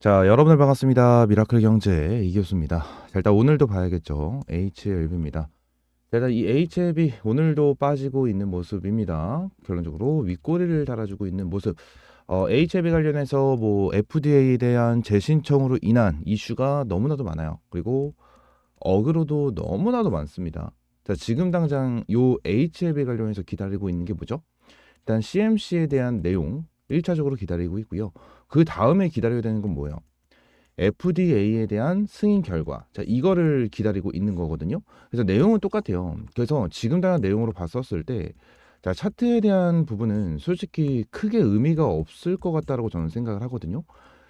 자, 여러분들 반갑습니다. 미라클 경제 이교수입니다. 자, 일단 오늘도 봐야겠죠. HLB입니다. 자, 일단 이 HLB 오늘도 빠지고 있는 모습입니다. 결론적으로 윗꼬리를 달아주고 있는 모습. HLB 관련해서 뭐 FDA에 대한 재신청으로 인한 이슈가 너무나도 많아요. 그리고 어그로도 너무나도 많습니다. 자, 지금 당장 요 HLB 관련해서 기다리고 있는 게 뭐죠? 일단 CMC에 대한 내용 1차적으로 기다리고 있고요. 그 다음에 기다려야 되는 건 뭐예요? FDA에 대한 승인 결과. 자, 이거를 기다리고 있는 거거든요. 그래서 내용은 똑같아요. 그래서 지금 당한 내용으로 봤었을 때, 자, 차트에 대한 부분은 솔직히 크게 의미가 없을 것 같다라고 저는 생각을 하거든요.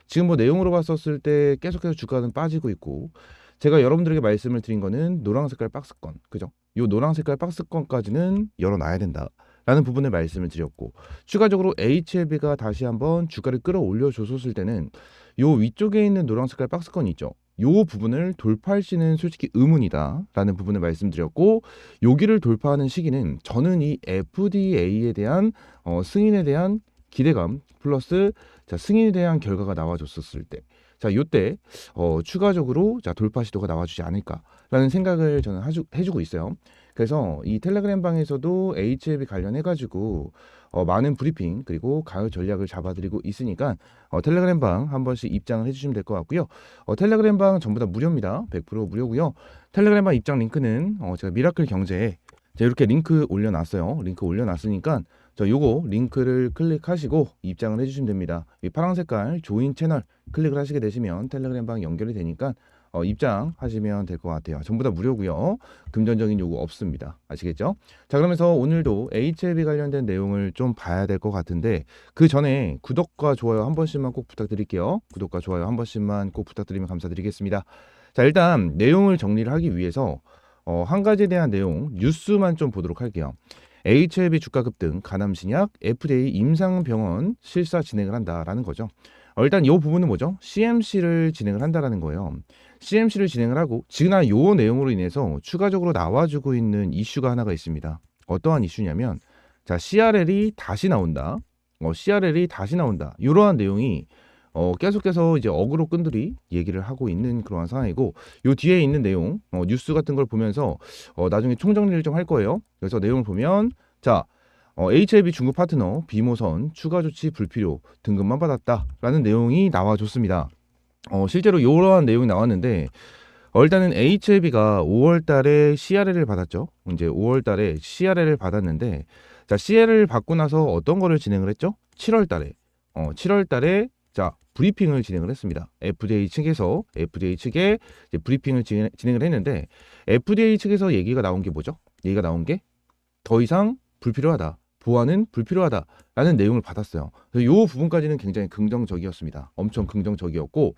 지금 뭐 내용으로 봤었을 때 계속해서 주가는 빠지고 있고, 제가 여러분들에게 말씀을 드린 거는 노란 색깔 박스권, 그죠? 요 노란 색깔 박스권까지는 열어놔야 된다. 라는 부분을 말씀을 드렸고, 추가적으로 HLB가 다시 한번 주가를 끌어올려 줬었을 때는 요 위쪽에 있는 노란 색깔 박스권 있죠. 요 부분을 돌파할 수는 솔직히 의문이다 라는 부분을 말씀드렸고, 여기를 돌파하는 시기는 저는 이 FDA에 대한 승인에 대한 기대감 플러스 자, 승인에 대한 결과가 나와줬었을 때, 자, 요때 추가적으로 자, 돌파 시도가 나와주지 않을까라는 생각을 저는 해주고 있어요. 그래서 이 텔레그램 방에서도 HLB 관련해 가지고 많은 브리핑 그리고 가을 전략을 잡아드리고 있으니까 텔레그램 방 한 번씩 입장을 해주시면 될 것 같고요. 텔레그램 방 전부 다 무료입니다. 100% 무료고요. 텔레그램 방 입장 링크는 제가 미라클 경제에 제가 이렇게 링크 올려놨어요. 링크 올려놨으니까 저 요거 링크를 클릭하시고 입장을 해주시면 됩니다. 이 파란 색깔 조인 채널 클릭을 하시게 되시면 텔레그램 방 연결이 되니까 입장하시면 될 것 같아요. 전부 다 무료고요. 금전적인 요구 없습니다. 아시겠죠? 자, 그러면서 오늘도 HLB 관련된 내용을 좀 봐야 될 것 같은데 그 전에 구독과 좋아요 한 번씩만 꼭 부탁드릴게요. 구독과 좋아요 한 번씩만 꼭 부탁드리면 감사드리겠습니다. 자, 일단 내용을 정리를 하기 위해서 한 가지에 대한 내용 뉴스만 좀 보도록 할게요. HLB 주가 급등, 가남신약, FDA 임상병원 실사 진행을 한다라는 거죠. 일단 이 부분은 뭐죠? CMC를 진행을 한다라는 거예요. CMC를 진행을 하고 지금 이 내용으로 인해서 추가적으로 나와주고 있는 이슈가 하나가 있습니다. 어떠한 이슈냐면 자, CRL이 다시 나온다. CRL이 다시 나온다. 이러한 내용이 계속해서 이제 어그로 끈들이 얘기를 하고 있는 그러한 상황이고 요 뒤에 있는 내용 뉴스 같은 걸 보면서 나중에 총정리를 좀 할 거예요. 그래서 내용을 보면 자, HLB 중국 파트너 비모선 추가 조치 불필요 등급만 받았다라는 내용이 나와줬습니다. 실제로 이러한 내용이 나왔는데 일단은 HLB가 5월 달에 CRL을 받았죠. 이제 5월 달에 CRL을 받았는데 자, CRL을 받고 나서 어떤 거를 진행을 했죠? 7월 달에 7월 달에 자, 브리핑을 진행을 했습니다. FDA 측에서 FDA 측에 이제 브리핑을 진행을 했는데 FDA 측에서 얘기가 나온 게 뭐죠? 얘기가 나온 게 더 이상 불필요하다. 보완은 불필요하다라는 내용을 받았어요. 그래서 이 부분까지는 굉장히 긍정적이었습니다. 엄청 긍정적이었고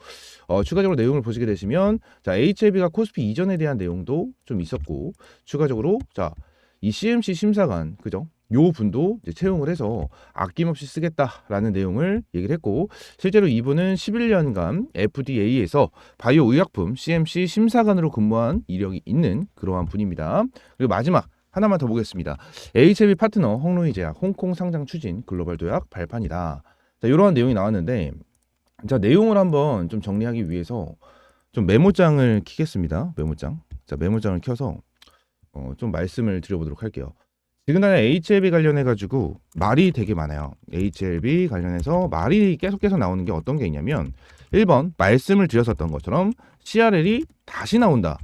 추가적으로 내용을 보시게 되시면 자, HLB가 코스피 이전에 대한 내용도 좀 있었고 추가적으로 자, 이 CMC 심사관 그죠? 요 분도 이제 채용을 해서 아낌없이 쓰겠다라는 내용을 얘기를 했고 실제로 이분은 11년간 FDA에서 바이오 의약품 CMC 심사관으로 근무한 이력이 있는 그러한 분입니다. 그리고 마지막 하나만 더 보겠습니다. HLB 파트너 홍로이 제약 홍콩 상장 추진 글로벌 도약 발판이다. 자, 이러한 내용이 나왔는데 자, 내용을 한번 좀 정리하기 위해서 좀 메모장을 켜겠습니다. 메모장. 자, 메모장을 켜서 좀 말씀을 드려보도록 할게요. 지금 당장 HLB 관련해 가지고 말이 되게 많아요. HLB 관련해서 말이 계속해서 나오는 게 어떤 게 있냐면 1번 말씀을 드렸었던 것처럼 CRL이 다시 나온다.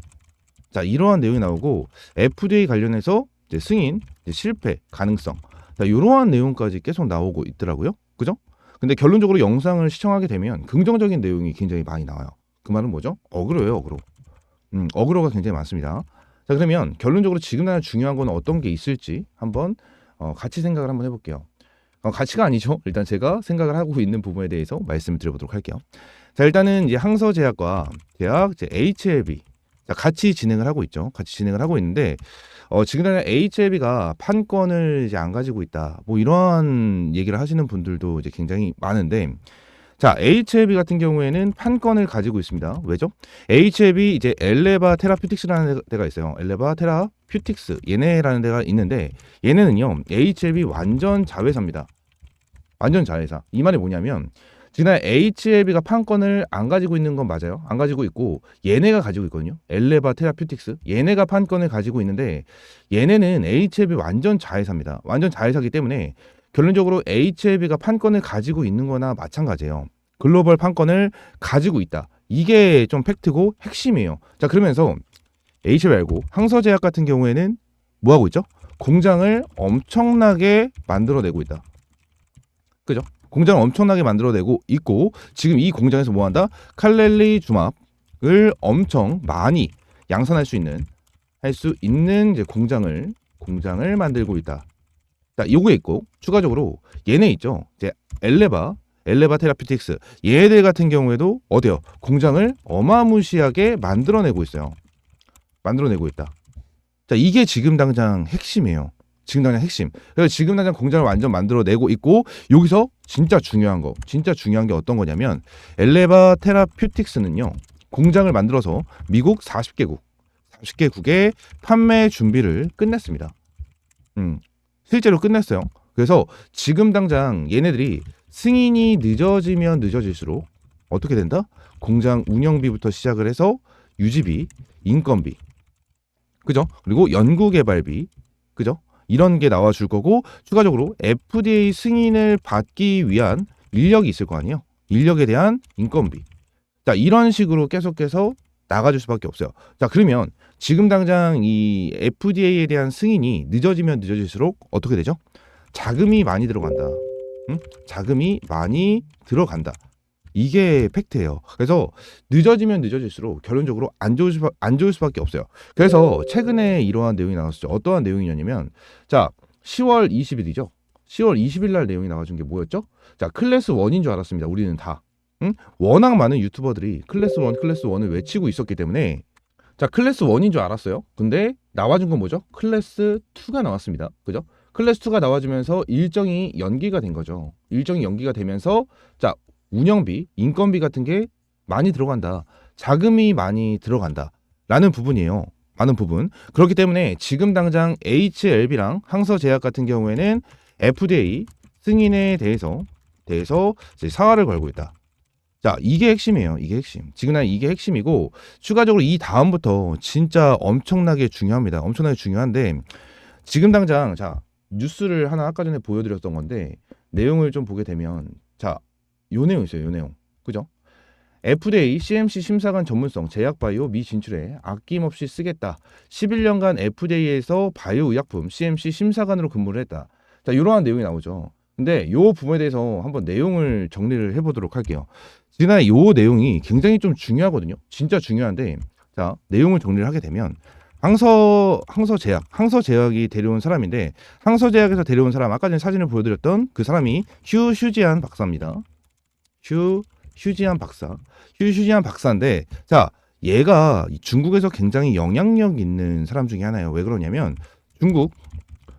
자, 이러한 내용이 나오고 FDA 관련해서 이제 승인, 이제 실패 가능성, 자, 이러한 내용까지 계속 나오고 있더라고요. 그죠? 근데 결론적으로 영상을 시청하게 되면 긍정적인 내용이 굉장히 많이 나와요. 그 말은 뭐죠? 어그로예요, 어그로. 어그로가 굉장히 많습니다. 자, 그러면 결론적으로 지금 나는 중요한 건 어떤 게 있을지 한번 같이 생각을 한번 해볼게요. 가치가 아니죠. 일단 제가 생각을 하고 있는 부분에 대해서 말씀을 드려보도록 할게요. 자, 일단은 이제 항서제약과 제약, 이제 HLB 자, 같이 진행을 하고 있죠. 같이 진행을 하고 있는데 지금 당장 HLB가 판권을 이제 안 가지고 있다. 뭐 이러한 얘기를 하시는 분들도 이제 굉장히 많은데 자, HLB 같은 경우에는 판권을 가지고 있습니다. 왜죠? HLB 이제 엘레바 테라퓨틱스라는 데가 있어요. 엘레바 테라퓨틱스 얘네라는 데가 있는데 얘네는요 HLB 완전 자회사입니다. 완전 자회사. 이 말이 뭐냐면 지난 HLB가 판권을 안 가지고 있는 건 맞아요. 안 가지고 있고 얘네가 가지고 있거든요. 엘레바 테라퓨틱스. 얘네가 판권을 가지고 있는데 얘네는 HLB 완전 자회사입니다. 완전 자회사기 때문에 결론적으로 HLB가 판권을 가지고 있는 거나 마찬가지예요. 글로벌 판권을 가지고 있다. 이게 좀 팩트고 핵심이에요. 자, 그러면서 HLB 말고 항서제약 같은 경우에는 뭐 하고 있죠? 공장을 엄청나게 만들어내고 있다. 그죠? 공장을 엄청나게 만들어내고 있고 지금 이 공장에서 뭐 한다? 칼렐리주맙을 엄청 많이 양산할 수 있는 이제 공장을 만들고 있다. 자, 요게 있고 추가적으로 얘네 있죠. 이제 엘레바 테라퓨틱스 얘들 같은 경우에도 어때요? 공장을 어마무시하게 만들어내고 있어요. 만들어내고 있다. 자, 이게 지금 당장 핵심이에요. 지금 당장 핵심. 그래서 지금 당장 공장을 완전 만들어내고 있고 여기서 진짜 중요한 게 어떤 거냐면 엘레바 테라퓨틱스는요. 공장을 만들어서 미국 40개국의 판매 준비를 끝냈습니다. 실제로 끝냈어요. 그래서 지금 당장 얘네들이 승인이 늦어지면 늦어질수록 어떻게 된다? 공장 운영비부터 시작을 해서 유지비, 인건비, 그죠? 그리고 연구개발비, 그죠? 이런 게 나와줄 거고 추가적으로 FDA 승인을 받기 위한 인력이 있을 거 아니에요? 인력에 대한 인건비. 자, 이런 식으로 계속해서 나가줄 수밖에 없어요. 자, 그러면 지금 당장 이 FDA에 대한 승인이 늦어지면 늦어질수록 어떻게 되죠? 자금이 많이 들어간다. 자금이 많이 들어간다. 이게 팩트예요. 그래서 늦어지면 늦어질수록 결론적으로 안 좋을 수밖에 없어요. 그래서 최근에 이러한 내용이 나왔었죠. 어떠한 내용이냐면 자, 10월 20일이죠. 10월 20일 날 내용이 나와준 게 뭐였죠? 자, 클래스 1인 줄 알았습니다. 우리는 다. 워낙 많은 유튜버들이 클래스 1을 외치고 있었기 때문에 자, 클래스 1인 줄 알았어요. 근데 나와준 건 뭐죠? 클래스 2가 나왔습니다. 그죠? 클래스 2가 나와주면서 일정이 연기가 된 거죠. 일정이 연기가 되면서 자, 운영비, 인건비 같은 게 많이 들어간다. 자금이 많이 들어간다. 라는 부분이에요. 많은 부분. 그렇기 때문에 지금 당장 HLB랑 항서제약 같은 경우에는 FDA 승인에 대해서 이제 사활을 걸고 있다. 자, 이게 핵심이에요. 이게 핵심. 지금 이게 핵심이고 추가적으로 이 다음부터 진짜 엄청나게 중요합니다. 엄청나게 중요한데 지금 당장 자, 뉴스를 하나 아까 전에 보여드렸던 건데 내용을 좀 보게 되면 자, 요 내용 있어요. 요 내용. 그죠? FDA CMC 심사관 전문성 제약 바이오 미 진출에 아낌없이 쓰겠다. 11년간 FDA에서 바이오 의약품 CMC 심사관으로 근무를 했다. 자, 이러한 내용이 나오죠. 근데 요 부분에 대해서 한번 내용을 정리를 해보도록 할게요. 지난해 요 내용이 굉장히 좀 중요하거든요. 진짜 중요한데 자, 내용을 정리를 하게 되면 항서제약이 데려온 사람인데 항서제약에서 데려온 사람 아까 전에 사진을 보여드렸던 그 사람이 휴지안 박사입니다. 휴지안 박사인데 자, 얘가 중국에서 굉장히 영향력 있는 사람 중에 하나예요. 왜 그러냐면 중국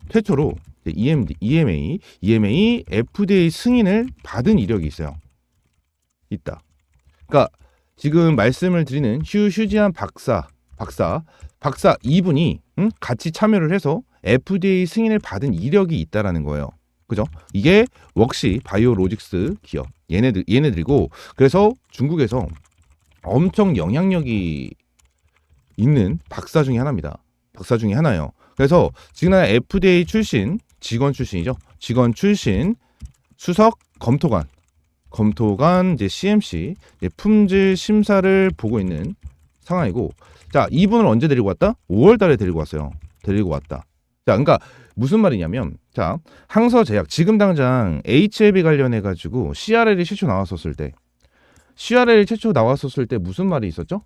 최초로 EMA FDA 승인을 받은 이력이 있다. 그러니까 지금 말씀을 드리는 휴지안 박사 이분이 같이 참여를 해서 FDA 승인을 받은 이력이 있다라는 거예요. 그죠? 이게 웍시 바이오로직스 기업 얘네들이고 그래서 중국에서 엄청 영향력이 있는 박사 중에 하나입니다. 박사 중에 하나예요. 그래서 지금 FDA 출신 직원 출신 수석 검토관 이제 CMC 이제 품질 심사를 보고 있는 상황이고 자, 이분을 언제 데리고 왔다? 5월 달에 데리고 왔어요. 자, 그러니까 무슨 말이냐면 자, 항서제약 지금 당장 HLB 관련해 가지고 CRL이 최초 나왔었을 때 무슨 말이 있었죠?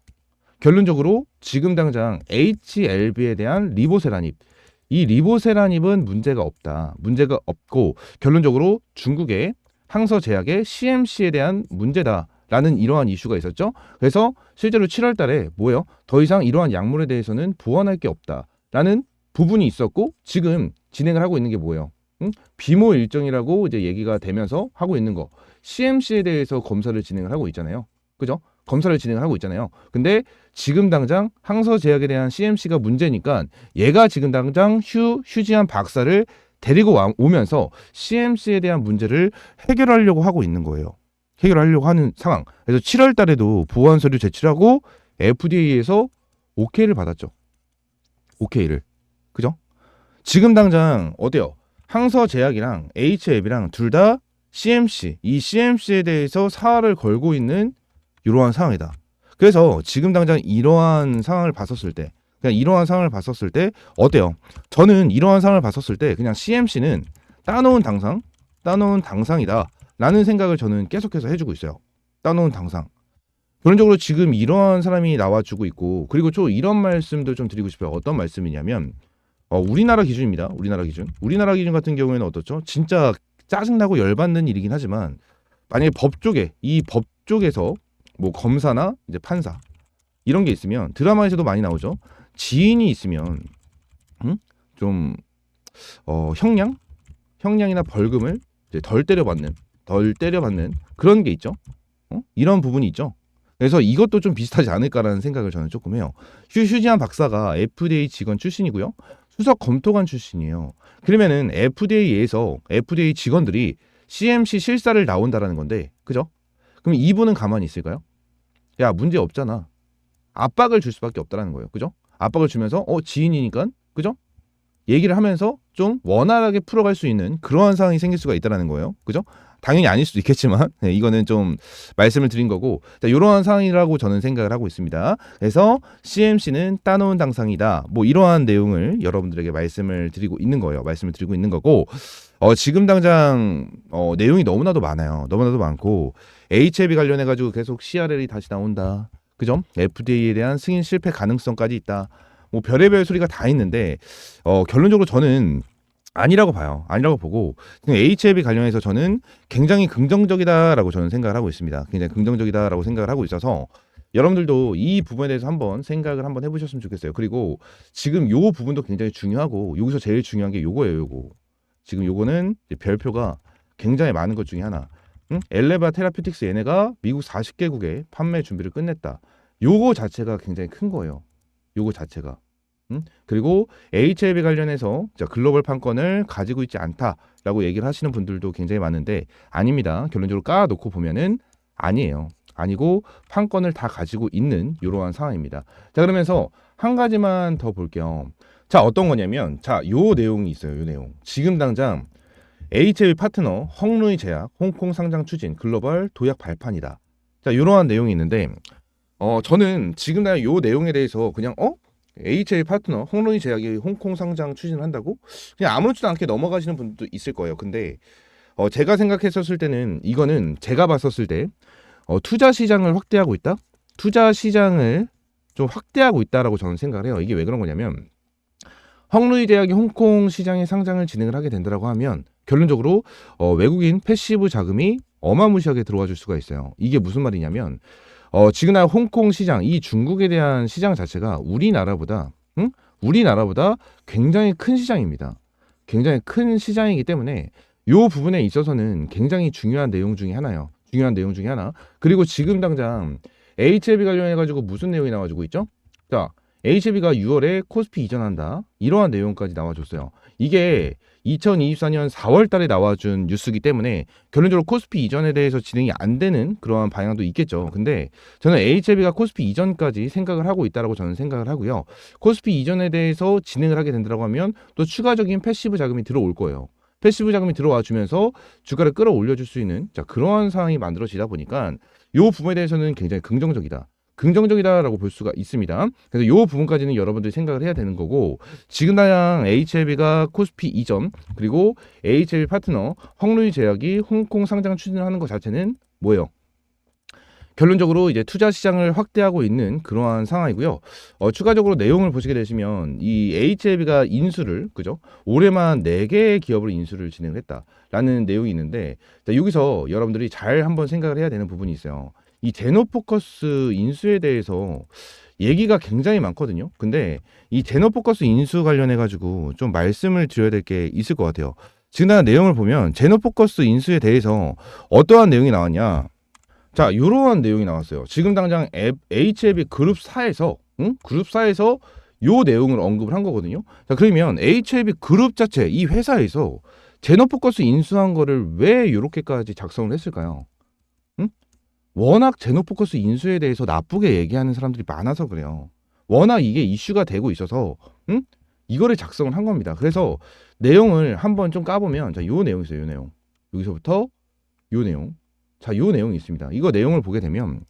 결론적으로 지금 당장 HLB에 대한 리보세라닙 이 리보세라닙은 문제가 없고 결론적으로 중국의 항서제약의 CMC에 대한 문제다라는 이러한 이슈가 있었죠. 그래서 실제로 7월 달에 뭐예요? 더 이상 이러한 약물에 대해서는 보완할 게 없다라는 부분이 있었고 지금 진행을 하고 있는 게 뭐예요? 비모 일정이라고 이제 얘기가 되면서 하고 있는 거 CMC에 대해서 검사를 진행을 하고 있잖아요. 그죠? 검사를 진행을 하고 있잖아요. 근데 지금 당장 항서제약에 대한 CMC가 문제니까 얘가 지금 당장 휴지안 박사를 데리고 오면서 CMC에 대한 문제를 해결하려고 하고 있는 거예요. 해결하려고 하는 상황. 그래서 7월 달에도 보완 서류 제출하고 FDA에서 오케이를 받았죠. 오케이를. 그죠? 지금 당장 어때요? 항서제약이랑 HF이랑 둘 다 CMC, 이 CMC에 대해서 사활을 걸고 있는 이러한 상황이다. 그래서 지금 당장 이러한 상황을 봤었을 때, 그냥 이러한 상황을 봤었을 때 어때요? 저는 이러한 상황을 봤었을 때 그냥 CMC는 따놓은 당상이다 라는 생각을 저는 계속해서 해주고 있어요. 따놓은 당상. 결론적으로 지금 이러한 사람이 나와주고 있고, 그리고 또 이런 말씀도 좀 드리고 싶어요. 어떤 말씀이냐면 우리나라 기준입니다. 우리나라 기준 같은 경우에는 어떻죠? 진짜 짜증나고 열받는 일이긴 하지만 만약에 이 법 쪽에서 뭐 검사나 이제 판사 이런 게 있으면 드라마에서도 많이 나오죠. 지인이 있으면 좀 형량이나 벌금을 이제 덜 때려받는 그런 게 있죠. 이런 부분이 있죠. 그래서 이것도 좀 비슷하지 않을까라는 생각을 저는 조금 해요. 휴지한 박사가 FDA 직원 출신이고요. 수석 검토관 출신이에요. 그러면은 FDA 직원들이 CMC 실사를 나온다라는 건데, 그죠? 그럼 이분은 가만히 있을까요? 야, 문제 없잖아. 압박을 줄 수밖에 없다라는 거예요. 그죠? 압박을 주면서 지인이니까, 그죠? 얘기를 하면서 좀 원활하게 풀어갈 수 있는 그러한 상황이 생길 수가 있다라는 거예요. 그죠? 당연히 아닐 수도 있겠지만 이거는 좀 말씀을 드린 거고, 이러한 상황이라고 저는 생각을 하고 있습니다. 그래서 CMC는 따놓은 당상이다. 뭐 이러한 내용을 여러분들에게 말씀을 드리고 있는 거고, 지금 당장 내용이 너무나도 많아요. 너무나도 많고 HIV 관련해 가지고 계속 CRL이 다시 나온다. 그죠? FDA에 대한 승인 실패 가능성까지 있다. 뭐 별의별 소리가 다 있는데 결론적으로 저는 아니라고 봐요. 아니라고 보고 HIV 관련해서 저는 굉장히 긍정적이다라고 저는 생각을 하고 있습니다. 굉장히 긍정적이다라고 생각을 하고 있어서 여러분들도 이 부분에 대해서 한번 생각을 한번 해보셨으면 좋겠어요. 그리고 지금 요 부분도 굉장히 중요하고 여기서 제일 중요한 게 요거예요. 요거. 지금 요거는 별표가 굉장히 많은 것 중에 하나. 엘레바 테라피틱스 얘네가 미국 40개국에 판매 준비를 끝냈다. 요거 자체가 굉장히 큰 거예요. 요거 자체가. 그리고 HIV 관련해서 글로벌 판권을 가지고 있지 않다라고 얘기를 하시는 분들도 굉장히 많은데 아닙니다. 결론적으로 까놓고 보면은 아니에요. 아니고 판권을 다 가지고 있는 이러한 상황입니다. 자, 그러면서 한 가지만 더 볼게요. 자, 어떤 거냐면 요 내용이 있어요. 요 내용. 지금 당장 HIV 파트너 헝루이 제약 홍콩 상장 추진 글로벌 도약 발판이다. 자, 이러한 내용이 있는데 저는 지금 당장 요 내용에 대해서 그냥 HA 파트너 헝루이 제약이 홍콩 상장 추진을 한다고 그냥 아무렇지도 않게 넘어가시는 분들도 있을 거예요. 근데 제가 생각했었을 때는 이거는 제가 봤었을 때 투자 시장을 확대하고 있다. 투자 시장을 좀 확대하고 있다라고 저는 생각을 해요. 이게 왜 그런 거냐면 헝루이 제약이 홍콩 시장에 상장을 진행을 하게 된다라고 하면 결론적으로 외국인 패시브 자금이 어마무시하게 들어와 줄 수가 있어요. 이게 무슨 말이냐면 지금 홍콩 시장, 이 중국에 대한 시장 자체가 우리나라보다 굉장히 큰 시장입니다. 굉장히 큰 시장이기 때문에 이 부분에 있어서는 굉장히 중요한 내용 중에 하나예요. 그리고 지금 당장 HIV 관련해가지고 무슨 내용이 나와주고 있죠? 자, HB가 6월에 코스피 이전한다. 이러한 내용까지 나와줬어요. 이게 2024년 4월 달에 나와준 뉴스이기 때문에 결론적으로 코스피 이전에 대해서 진행이 안 되는 그러한 방향도 있겠죠. 근데 저는 HB가 코스피 이전까지 생각을 하고 있다라고 저는 생각을 하고요. 코스피 이전에 대해서 진행을 하게 된다고 하면 또 추가적인 패시브 자금이 들어올 거예요. 패시브 자금이 들어와 주면서 주가를 끌어올려 줄 수 있는 그러한 상황이 만들어지다 보니까 이 부분에 대해서는 굉장히 긍정적이다라고 볼 수가 있습니다. 그래서 이 부분까지는 여러분들이 생각을 해야 되는 거고, 지금 당장 HLB가 코스피 이전 그리고 HLB 파트너 헝루이 제약이 홍콩 상장 추진을 하는 것 자체는 뭐예요? 결론적으로 이제 투자 시장을 확대하고 있는 그러한 상황이고요. 추가적으로 내용을 보시게 되시면 이 HLB가 인수를 그죠? 올해만 4개의 기업을 인수를 진행을 했다라는 내용이 있는데 여기서 여러분들이 잘 한번 생각을 해야 되는 부분이 있어요. 이 제노포커스 인수에 대해서 얘기가 굉장히 많거든요. 근데 이 제노포커스 인수 관련해 가지고 좀 말씀을 드려야 될 게 있을 것 같아요. 지금 나 내용을 보면 제노포커스 인수에 대해서 어떠한 내용이 나왔냐? 자, 이러한 내용이 나왔어요. 지금 당장 HLB 그룹사에서 요 내용을 언급을 한 거거든요. 자, 그러면 HLB 그룹 자체 이 회사에서 제노포커스 인수한 거를 왜 이렇게까지 작성을 했을까요? 워낙 제노포커스 인수에 대해서 나쁘게 얘기하는 사람들이 많아서 그래요. 워낙 이게 이슈가 되고 있어서 이거를 작성을 한 겁니다. 그래서 내용을 한번 좀 까보면 자, 요 내용이 있어요. 요 내용. 여기서부터 요 내용. 자, 요 내용이 있습니다. 이거 내용을 보게 되면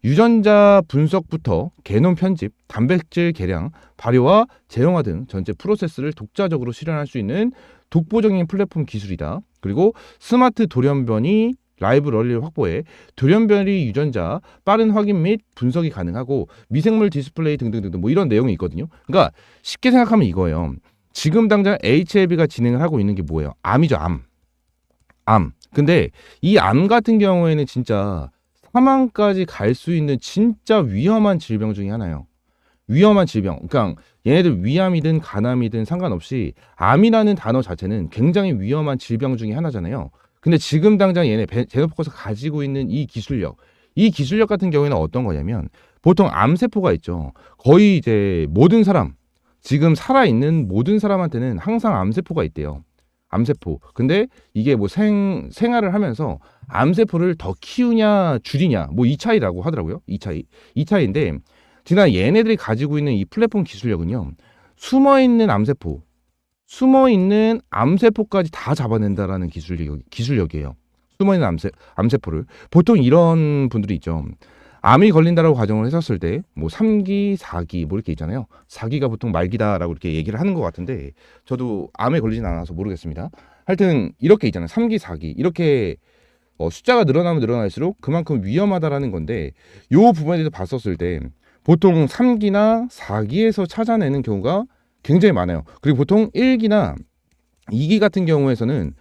유전자 분석부터 게놈 편집, 단백질 개량, 발효와 제형화 등 전체 프로세스를 독자적으로 실현할 수 있는 독보적인 플랫폼 기술이다. 그리고 스마트 돌연변이 라이브러리를 확보해 돌연변이 유전자 빠른 확인 및 분석이 가능하고 미생물 디스플레이 등등등등 뭐 이런 내용이 있거든요. 그러니까 쉽게 생각하면 이거예요. 지금 당장 HLB가 진행을 하고 있는 게 뭐예요? 암이죠, 암. 암. 근데 이 암 같은 경우에는 진짜 사망까지 갈 수 있는 진짜 위험한 질병 중에 하나예요. 위험한 질병. 그러니까 얘네들 위암이든 간암이든 상관없이 암이라는 단어 자체는 굉장히 위험한 질병 중에 하나잖아요. 근데 지금 당장 얘네 제노포커스가 가지고 있는 이 기술력 같은 경우에는 어떤 거냐면 보통 암세포가 있죠. 거의 이제 모든 사람, 지금 살아있는 모든 사람한테는 항상 암세포가 있대요. 암세포. 근데 이게 뭐 생활을 하면서 암세포를 더 키우냐 줄이냐 뭐 이 차이라고 하더라고요. 이 차이. 이 차이인데 지난 얘네들이 가지고 있는 이 플랫폼 기술력은요. 숨어있는 암세포까지 다 잡아낸다라는 기술력이에요. 숨어있는 암세포를. 보통 이런 분들이 있죠. 암이 걸린다라고 가정을 했었을 때, 뭐 3기, 4기, 뭐 이렇게 있잖아요. 4기가 보통 말기다라고 이렇게 얘기를 하는 것 같은데, 저도 암에 걸리진 않아서 모르겠습니다. 하여튼, 이렇게 있잖아요. 3기, 4기. 이렇게 숫자가 늘어나면 늘어날수록 그만큼 위험하다라는 건데, 요 부분에 대해서 봤었을 때, 보통 3기나 4기에서 찾아내는 경우가 굉장히 많아요. 그리고 보통 1기나 2기 같은 경우에서는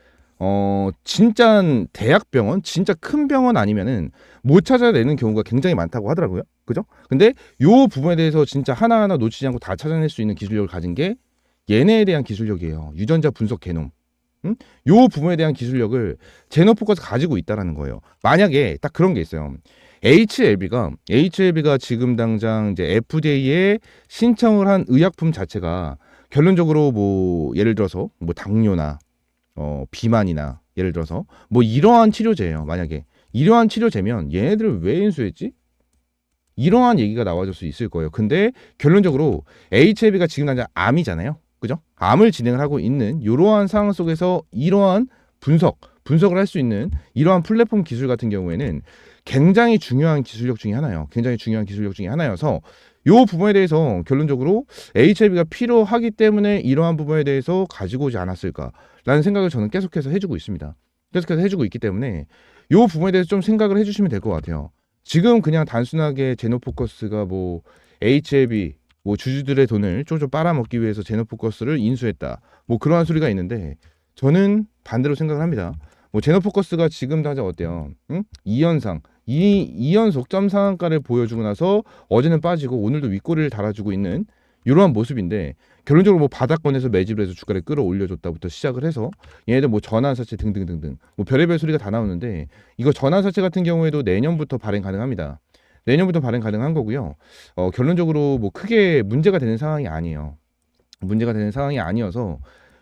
진짜 대학병원, 진짜 큰 병원 아니면은 못 찾아내는 경우가 굉장히 많다고 하더라고요. 그죠? 근데 요 부분에 대해서 진짜 하나하나 놓치지 않고 다 찾아낼 수 있는 기술력을 가진 게 얘네에 대한 기술력이에요. 유전자 분석 게놈. 요 부분에 대한 기술력을 제노포커스 가지고 있다라는 거예요. 만약에 딱 그런 게 있어요. HLB가 지금 당장 이제 FDA에 신청을 한 의약품 자체가 결론적으로 뭐 예를 들어서 뭐 당뇨나 비만이나 예를 들어서 뭐 이러한 치료제예요. 만약에 이러한 치료제면 얘네들을 왜 인수했지? 이러한 얘기가 나와줄 수 있을 거예요. 근데 결론적으로 HLB가 지금 당장 암이잖아요. 그죠? 암을 진행을 하고 있는 이러한 상황 속에서 이러한 분석을 할 수 있는 이러한 플랫폼 기술 같은 경우에는 굉장히 중요한 기술력 중에 하나예요. 굉장히 중요한 기술력 중에 하나여서 이 부분에 대해서 결론적으로 HLB가 필요하기 때문에 이러한 부분에 대해서 가지고 오지 않았을까라는 생각을 저는 계속해서 해주고 있습니다. 계속해서 해주고 있기 때문에 이 부분에 대해서 좀 생각을 해주시면 될 것 같아요. 지금 그냥 단순하게 제노포커스가 뭐 HLB 뭐 주주들의 돈을 쫄쫄 빨아먹기 위해서 제노포커스를 인수했다. 뭐 그러한 소리가 있는데 저는 반대로 생각을 합니다. 뭐 제노포커스가 지금 당장 어때요? 2연속 점상한가를 보여주고 나서 어제는 빠지고 오늘도 윗꼬리를 달아주고 있는 이러한 모습인데 결론적으로 뭐 바닥권에서 매집을 해서 주가를 끌어올려줬다부터 시작을 해서 얘네들 뭐 전환사채 등등등등 뭐 별의별 소리가 다 나오는데 이거 전환사채 같은 경우에도 내년부터 발행 가능합니다. 내년부터 발행 가능한 거고요. 결론적으로 뭐 크게 문제가 되는 상황이 아니에요. 문제가 되는 상황이 아니어서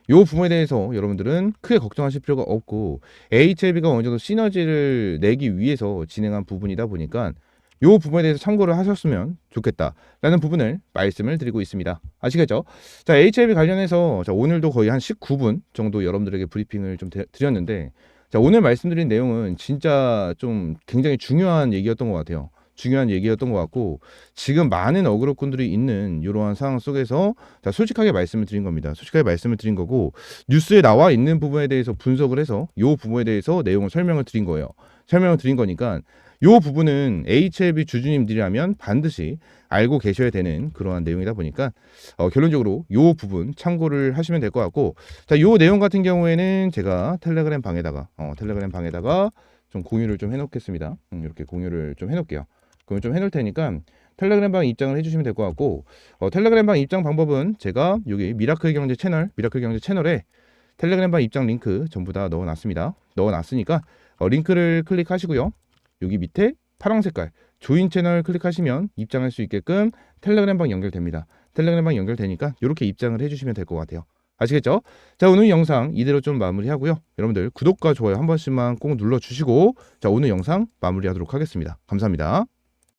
이 부분에 대해서 여러분들은 크게 걱정하실 필요가 없고 HLB가 어느 정도 시너지를 내기 위해서 진행한 부분이다 보니까 이 부분에 대해서 참고를 하셨으면 좋겠다라는 부분을 말씀을 드리고 있습니다. 아시겠죠? 자, HLB 관련해서 자, 오늘도 거의 한 19분 정도 여러분들에게 브리핑을 좀 드렸는데 자, 오늘 말씀드린 내용은 진짜 좀 굉장히 중요한 얘기였던 것 같아요. 중요한 얘기였던 것 같고 지금 많은 어그로꾼들이 있는 이러한 상황 속에서 자, 솔직하게 말씀을 드린 겁니다. 솔직하게 말씀을 드린 거고 뉴스에 나와 있는 부분에 대해서 분석을 해서 이 부분에 대해서 내용을 설명을 드린 거예요. 설명을 드린 거니까 이 부분은 HLB 주주님들이라면 반드시 알고 계셔야 되는 그러한 내용이다 보니까 결론적으로 이 부분 참고를 하시면 될 것 같고 자, 이 내용 같은 경우에는 제가 텔레그램 방에다가 좀 공유를 좀 해놓겠습니다. 이렇게 공유를 좀 해놓을게요. 그러면 좀 해놓을 테니까 텔레그램 방 입장을 해주시면 될 것 같고 텔레그램 방 입장 방법은 제가 여기 미라클 경제 채널에 텔레그램 방 입장 링크 전부 다 넣어놨습니다. 넣어놨으니까 링크를 클릭하시고요. 여기 밑에 파란 색깔 조인 채널 클릭하시면 입장할 수 있게끔 텔레그램 방 연결됩니다. 텔레그램 방 연결되니까 이렇게 입장을 해주시면 될 것 같아요. 아시겠죠? 자, 오늘 영상 이대로 좀 마무리하고요. 여러분들 구독과 좋아요 한 번씩만 꼭 눌러주시고 자, 오늘 영상 마무리하도록 하겠습니다. 감사합니다.